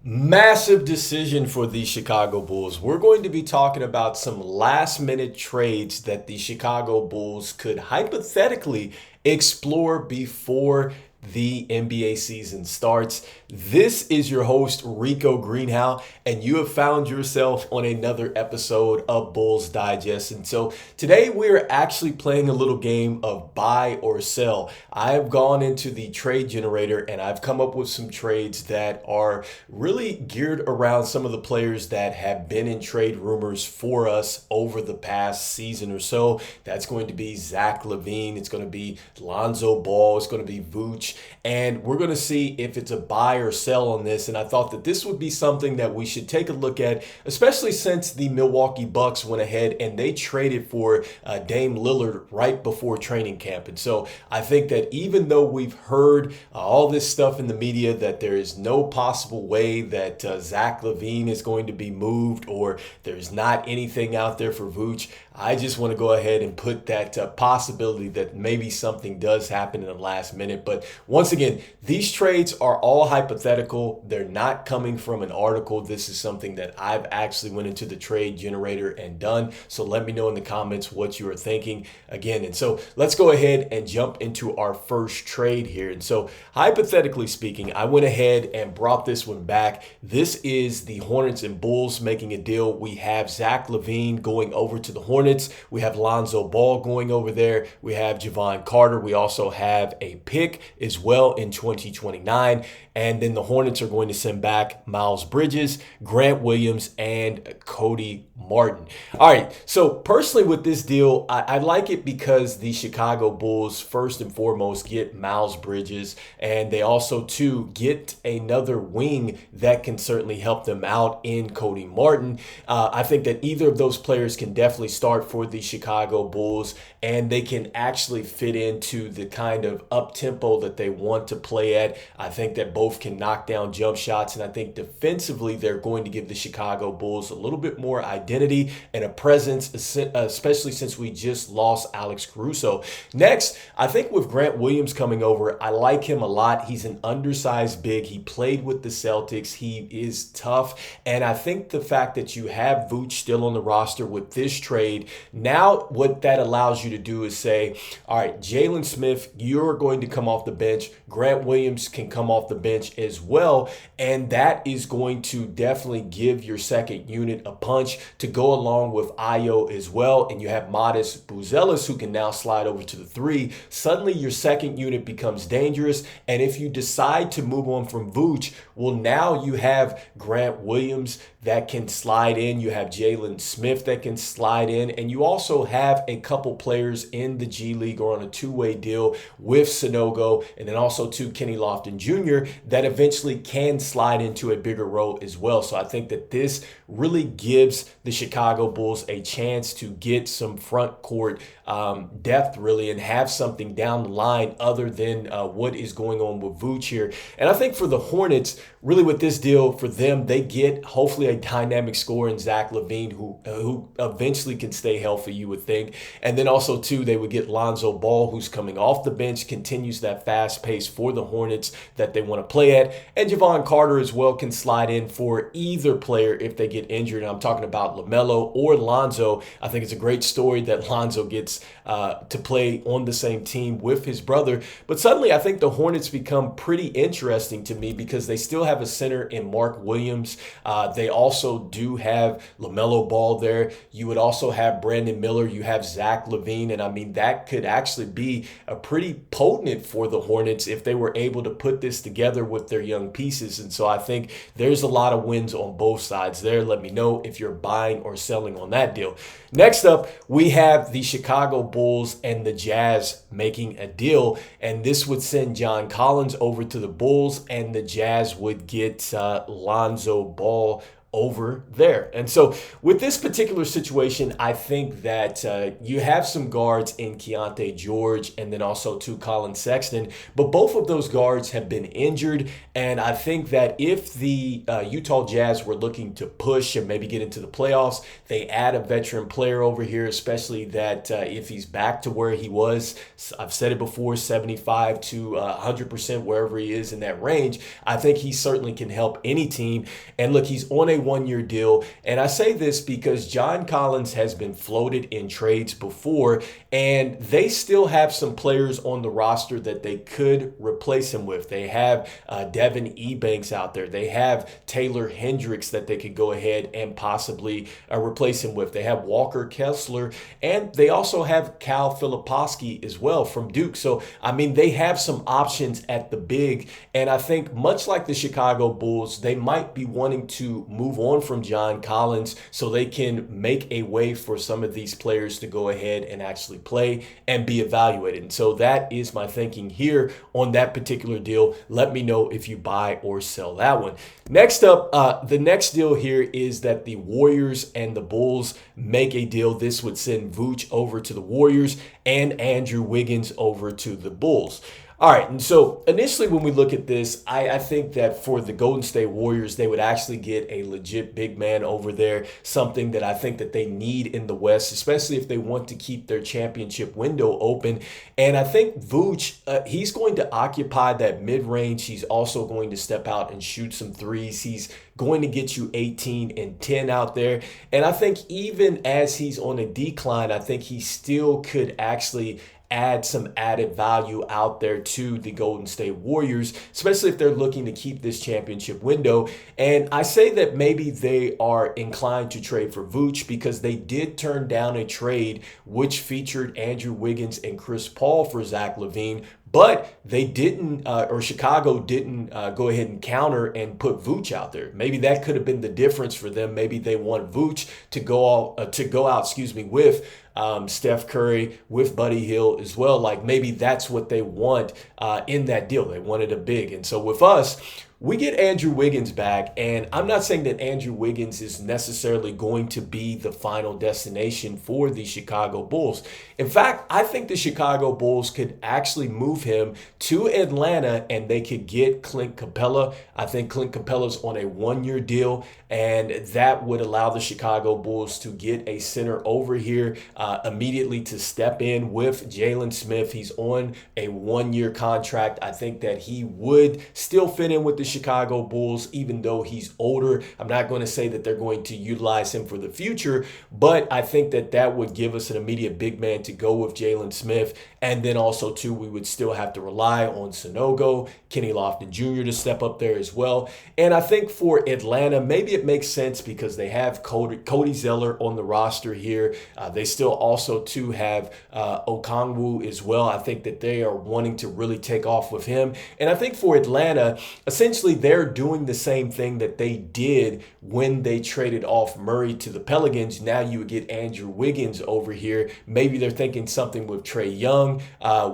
Massive decision for the Chicago Bulls. We're going to be talking about some last minute trades that the Chicago Bulls could hypothetically explore before the NBA season starts. This is your host, Rico Greenhowe, and you have found yourself on another episode of Bulls Digest. And so today we're actually playing a little game of buy or sell. I have gone into the trade generator and I've come up with some trades that are really geared around some of the players that have been in trade rumors for us over the past season or so. That's going to be Zach LaVine. It's going to be Lonzo Ball. It's going to be Vooch. And we're going to see if it's a buy or sell on this. And I thought that this would be something that we should take a look at, especially since the Milwaukee Bucks went ahead and they traded for Dame Lillard right before training camp. And so I think that even though we've heard all this stuff in the media that there is no possible way that Zach LaVine is going to be moved or there's not anything out there for Vooch, I just want to go ahead and put that possibility that maybe something does happen in the last minute. But once again, these trades are all hypothetical. They're not coming from an article. This is something that I've actually went into the trade generator and done. So let me know in the comments what you are thinking again. And so let's go ahead and jump into our first trade here. And so hypothetically speaking, I went ahead and brought this one back. This is the Hornets and Bulls making a deal. We have Zach LaVine going over to the Hornets. We have Lonzo Ball going over there. We have Jevon Carter. We also have a pick as well in 2029. And then the Hornets are going to send back Miles Bridges, Grant Williams, and Cody Martin. All right, so personally with this deal, I like it because the Chicago Bulls, first and foremost, get Miles Bridges, and they also, too, get another wing that can certainly help them out in Cody Martin. I think that either of those players can definitely start for the Chicago Bulls, and they can actually fit into the kind of up-tempo that they want to play at. I think that both can knock down jump shots, and I think defensively they're going to give the Chicago Bulls a little bit more identity and a presence, especially since we just lost Alex Caruso. Next, I think with Grant Williams coming over, I like him a lot. He's an undersized big. He played with the Celtics. He is tough, and I think the fact that you have Vooch still on the roster with this trade, now what that allows you to do is say, all right, Jalen Smith, you're going to come off the bench. Grant Williams can come off the bench as well, and that is going to definitely give your second unit a punch to go along with Ayo as well. And you have Modest Buzelis who can now slide over to the three. Suddenly your second unit becomes dangerous, and if you decide to move on from Vooch, well, now you have Grant Williams that can slide in. You have Jalen Smith that can slide in, and you also have a couple players in the G League or on a two-way deal with Sanogo, and then also to Kenny Lofton Jr. that eventually can slide into a bigger role as well. So I think that this really gives the Chicago Bulls a chance to get some front court depth really and have something down the line other than what is going on with Vooch here. And I think for the Hornets, really with this deal for them, they get hopefully a dynamic scorer in Zach LaVine who eventually can stay healthy, you would think. And then also too, they would get Lonzo Ball, who's coming off the bench, continues that fast pace for the Hornets that they want to play at. And Jevon Carter as well can slide in for either player if they get injured. And I'm talking about LaMelo or Lonzo. I think it's a great story that Lonzo gets to play on the same team with his brother. But suddenly I think the Hornets become pretty interesting to me because they still have a center in Mark Williams. They also do have LaMelo Ball there. You would also have Brandon Miller. You have Zach LaVine. And I mean, that could actually be a pretty potent for the Hornets if they were able to put this together with their young pieces. And so I think there's a lot of wins on both sides there. Let me know if you're buying or selling on that deal. Next up, we have the Chicago Bulls and the Jazz making a deal. And this would send John Collins over to the Bulls, and the Jazz would get Lonzo Ball over there. And so with this particular situation, I think that you have some guards in Keontae George and then also to Colin Sexton, but both of those guards have been injured. And I think that if the Utah Jazz were looking to push and maybe get into the playoffs, they add a veteran player over here, especially that if he's back to where he was, I've said it before, 75 to 100% wherever he is in that range, I think he certainly can help any team. And look, he's on a one-year deal. And I say this because John Collins has been floated in trades before, and they still have some players on the roster that they could replace him with. They have Devin Ebanks out there. They have Taylor Hendricks that they could go ahead and possibly replace him with. They have Walker Kessler, and they also have Cal Filipowski as well from Duke. So, I mean, they have some options at the big, and I think much like the Chicago Bulls, they might be wanting to move on from John Collins so they can make a way for some of these players to go ahead and actually play and be evaluated. And so that is my thinking here on that particular deal. Let me know if you buy or sell that one. Next up, the next deal here is that the Warriors and the Bulls make a deal. This would send Vooch over to the Warriors and Andrew Wiggins over to the Bulls. All right, and so initially when we look at this, I think that for the Golden State Warriors, they would actually get a legit big man over there, something that I think that they need in the West, especially if they want to keep their championship window open. And I think Vooch, he's going to occupy that mid-range. He's also going to step out and shoot some threes. He's going to get you 18 and 10 out there. And I think even as he's on a decline, I think he still could actually add some added value out there to the Golden State Warriors, especially if they're looking to keep this championship window. And I say that maybe they are inclined to trade for Vooch because they did turn down a trade which featured Andrew Wiggins and Chris Paul for Zach LaVine. But they didn't, or Chicago didn't go ahead and counter and put Vooch out there. Maybe that could have been the difference for them. Maybe they want Vooch to go out, with Steph Curry, with Buddy Hield as well. Like maybe that's what they want in that deal. They wanted a big. And so with us, we get Andrew Wiggins back, and I'm not saying that Andrew Wiggins is necessarily going to be the final destination for the Chicago Bulls. In fact, I think the Chicago Bulls could actually move him to Atlanta and they could get Clint Capella. I think Clint Capella's on a one-year deal, and that would allow the Chicago Bulls to get a center over here immediately to step in with Jalen Smith. He's on a one-year contract. I think that he would still fit in with the Chicago Bulls, even though he's older. I'm not going to say that they're going to utilize him for the future, but I think that that would give us an immediate big man to go with Jalen Smith. And then also, too, we would still have to rely on Sonogo, Kenny Lofton Jr. to step up there as well. And I think for Atlanta, maybe it makes sense because they have Cody Zeller on the roster here. They still also, too, have Okongwu as well. I think that they are wanting to really take off with him. And I think for Atlanta, essentially, they're doing the same thing that they did when they traded off Murray to the Pelicans. Now you would get Andrew Wiggins over here. Maybe they're thinking something with Trae Young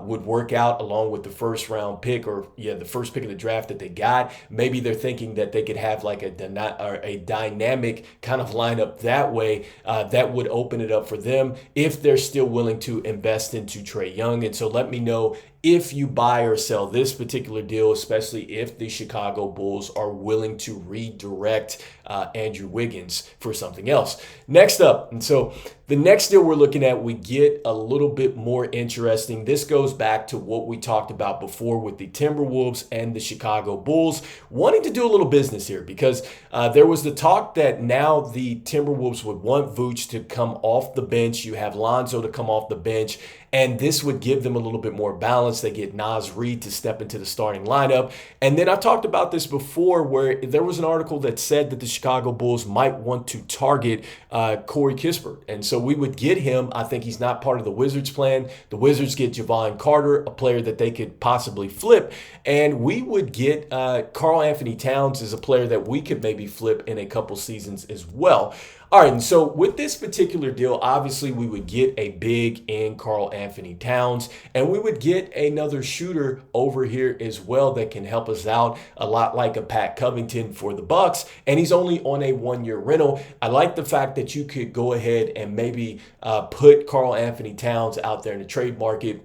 would work out along with the first round pick, or the first pick of the draft that they got. Maybe they're thinking that they could have like a dynamic kind of lineup that way that would open it up for them if they're still willing to invest into Trae Young. And so let me know if you buy or sell this particular deal, especially if the Chicago Bulls are willing to redirect Andrew Wiggins for something else. Next up, and so the next deal we're looking at, we get a little bit more interesting. This goes back to what we talked about before with the Timberwolves and the Chicago Bulls wanting to do a little business here, because there was the talk that now the Timberwolves would want Vooch to come off the bench. You have Lonzo to come off the bench, and this would give them a little bit more balance. They get Naz Reid to step into the starting lineup. And then I talked about this before where there was an article that said that the Chicago Bulls might want to target Corey Kispert. And so we would get him. I think he's not part of the Wizards' plan. The Wizards get Javon Carter, a player that they could possibly flip. And we would get Karl Anthony Towns as a player that we could maybe flip in a couple seasons as well. All right, and so with this particular deal, obviously we would get a big in Karl Anthony Towns, and we would get another shooter over here as well that can help us out, a lot like a Pat Covington for the Bucks, and he's only on a one-year rental. I like the fact that you could go ahead and maybe put Karl Anthony Towns out there in the trade market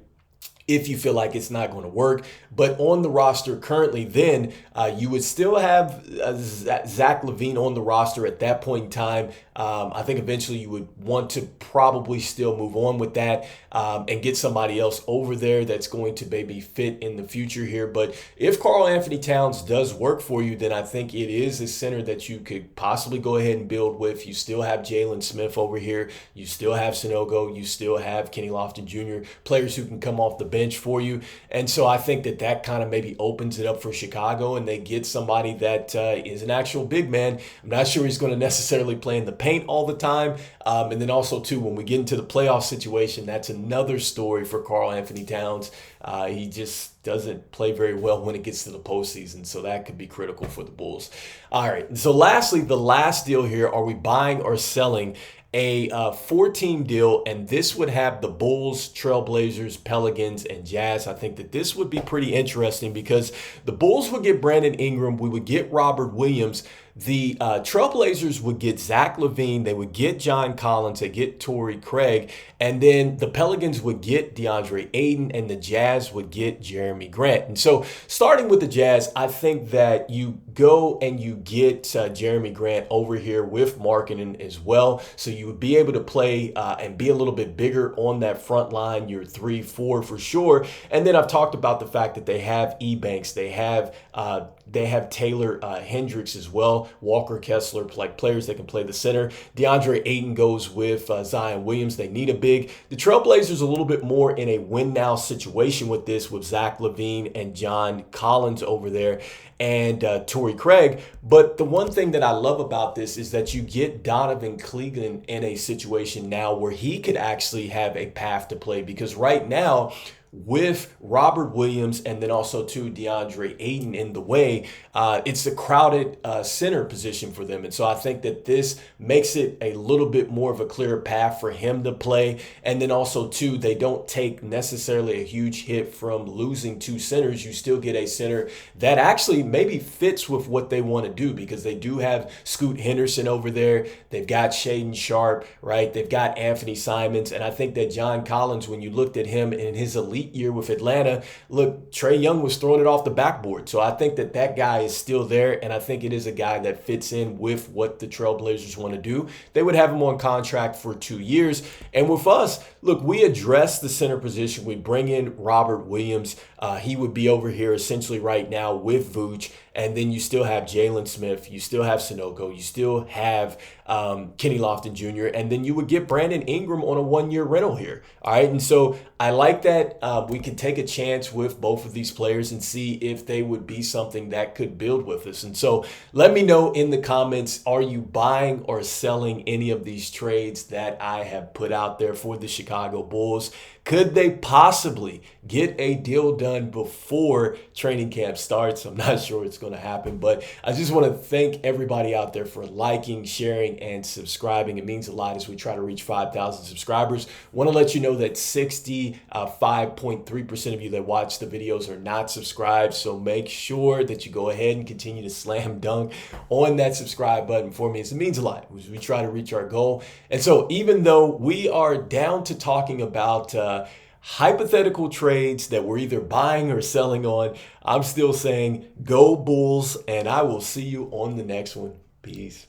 if you feel like it's not going to work. But on the roster currently, then you would still have Zach LaVine on the roster at that point in time. I think eventually you would want to probably still move on with that and get somebody else over there that's going to maybe fit in the future here. But if Karl Anthony Towns does work for you, then I think it is a center that you could possibly go ahead and build with. You still have Jalen Smith over here. You still have Sanogo. You still have Kenny Lofton Jr., players who can come off the bench for you. And so I think that kind of maybe opens it up for Chicago, and they get somebody that is an actual big man. I'm not sure he's going to necessarily play in the paint all the time. And then also, too, when we get into the playoff situation, that's another story for Karl Anthony Towns. He just doesn't play very well when it gets to the postseason, so that could be critical for the Bulls. All right, and so lastly, the last deal here, are we buying or selling a 4-team deal? And this would have the Bulls, Trailblazers, Pelicans, and Jazz. I think that this would be pretty interesting because the Bulls would get Brandon Ingram. We would get Robert Williams. The Trailblazers would get Zach LaVine. They would get John Collins. They get Torrey Craig. And then the Pelicans would get DeAndre Ayton, and the Jazz would get Jeremy Grant. And so starting with the Jazz, I think that you go and you get Jeremy Grant over here with Markkanen as well. So you would be able to play and be a little bit bigger on that front line, your 3-4 for sure. And then I've talked about the fact that they have Ebanks. They have Taylor Hendricks as well, Walker Kessler, like players that can play the center. DeAndre Ayton goes with Zion Williams. They need a big. The Trailblazers a little bit more in a win-now situation with this, with Zach LaVine and John Collins over there and Torrey Craig. But the one thing that I love about this is that you get Donovan Cleveland in a situation now where he could actually have a path to play, because right now, with Robert Williams and then also to DeAndre Ayton in the way, it's a crowded center position for them. And so I think that this makes it a little bit more of a clear path for him to play. And then also, too, they don't take necessarily a huge hit from losing two centers. You still get a center that actually maybe fits with what they want to do, because they do have Scoot Henderson over there. They've got Shaedon Sharpe, right? They've got Anthony Simons. And I think that John Collins, when you looked at him in his elite year with Atlanta, look, Trae Young was throwing it off the backboard. So I think that guy is still there, and I think it is a guy that fits in with what the Trailblazers want to do. They would have him on contract for 2 years. And with us, look, we address the center position. We bring in Robert Williams. He would be over here essentially right now with Vooch. And then you still have Jalen Smith. You still have Sanogo. You still have Kenny Lofton Jr. And then you would get Brandon Ingram on a 1-year rental here. All right. And so I like that we can take a chance with both of these players and see if they would be something that could build with us. And so let me know in the comments, are you buying or selling any of these trades that I have put out there for the Chicago Bulls? Could they possibly get a deal done before training camp starts? I'm not sure it's going to happen, but I just want to thank everybody out there for liking, sharing, and subscribing. It means a lot as we try to reach 5,000 subscribers. Want to let you know that 65.3% of you that watch the videos are not subscribed, so make sure that you go ahead and continue to slam dunk on that subscribe button for me. It means a lot as we try to reach our goal. And so even though we are down to talking about hypothetical trades that we're either buying or selling on, I'm still saying go Bulls, and I will see you on the next one. Peace.